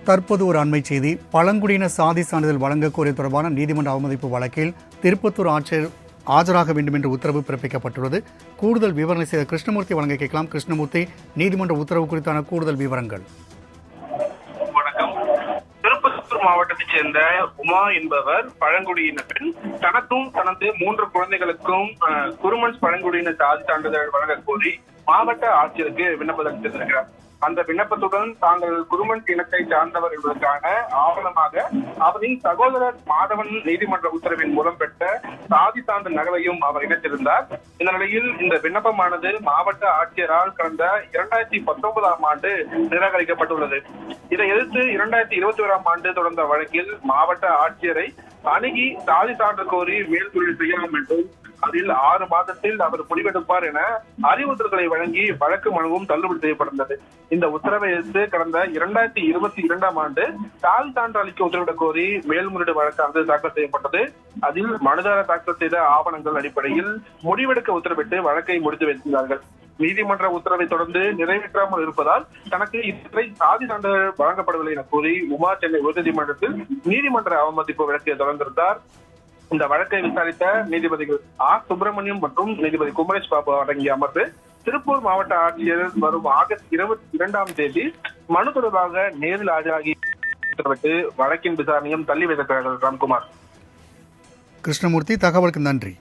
தற்போது ஒரு அண்மை செய்தி. பழங்குடியின சாதி சான்றிதழ் வழங்க கோரிய தொடர்பான நீதிமன்ற அவமதிப்பு வழக்கில் திருப்பத்தூர் ஆட்சியர் ஆஜராக வேண்டும் என்று உத்தரவு பிறப்பிக்கப்பட்டுள்ளது. கூடுதல் விவரங்களை செய்த கிருஷ்ணமூர்த்தி வழங்க கேட்கலாம். கிருஷ்ணமூர்த்தி, நீதிமன்ற உத்தரவு குறித்தான கூடுதல் விவரங்கள். வணக்கம். திருப்பத்தூர் மாவட்டத்தைச் சேர்ந்த உமா என்பவர் பழங்குடியின பெண். தனக்கும் தனது 3 குழந்தைகளுக்கும் குருமன்ஸ் பழங்குடியின சாதி சான்றிதழ் வழங்க கோரி மாவட்ட ஆட்சியருக்கு விண்ணப்பம் அளித்திருக்கிறார். அந்த விண்ணப்பத்துடன் தாங்கள் குருமன் இனத்தை சார்ந்தவர் என்பதற்கான ஆவணமாக அவரின் சகோதரர் மாதவன் நீதிமன்ற உத்தரவின் மூலம் பெற்ற சாதி சான்று நகலையும் அவர் இணைத்திருந்தார். இந்த நிலையில் இந்த விண்ணப்பமானது மாவட்ட ஆட்சியரால் கடந்த 2019ஆம் ஆண்டு நிராகரிக்கப்பட்டுள்ளது. இதை எதிர்த்து 2021ஆம் ஆண்டு தொடர்ந்த வழக்கில் மாவட்ட ஆட்சியரை அணுகி சாதி சான்று கோரி மேல்முறையீடு செய்யலாம் என்றும் அதில் 6 மாதத்தில் அவர் முடிவெடுப்பார் என அறிவுறுத்தல்களை வழங்கி வழக்கு மனுவும் தள்ளுபடி செய்யப்பட்டிருந்தது. இந்த உத்தரவை எதிர்த்து கடந்த 2022ஆம் ஆண்டு சாதி சான்று அளிக்க உத்தரவிடக் கோரி மேல்முறையீடு வழக்கானது தாக்கல் செய்யப்பட்டது. அதில் மனுதாரர் தாக்கல் செய்த ஆவணங்கள் அடிப்படையில் முடிவெடுக்க உத்தரவிட்டு வழக்கை முடித்து வைத்திருந்தார்கள். நீதிமன்ற உத்தரவை தொடர்ந்து நிறைவேற்றாமல் இருப்பதால் தனக்கு இதுவரை சாதி சான்றிதழ் வழங்கப்படவில்லை என கூறி உமா சென்னை உயர்நீதிமன்றத்தில் நீதிமன்ற அவமதிப்பு வழக்கை தொடர்ந்திருந்தார். இந்த வழக்கை விசாரித்த நீதிபதிகள் சுப்பிரமணியம் மற்றும் நீதிபதி குமரேஷ் பாபு அடங்கிய அமர்வு திருப்பூர் மாவட்ட ஆட்சியர் வரும் ஆகஸ்ட் 22ஆம் தேதி மனு தொடர்பாக நேரில் ஆஜராகி வழக்கின் விசாரணையும் தள்ளி வைத்திருக்கிறார்கள். ராம்குமார். கிருஷ்ணமூர்த்தி, தகவலுக்கு நன்றி.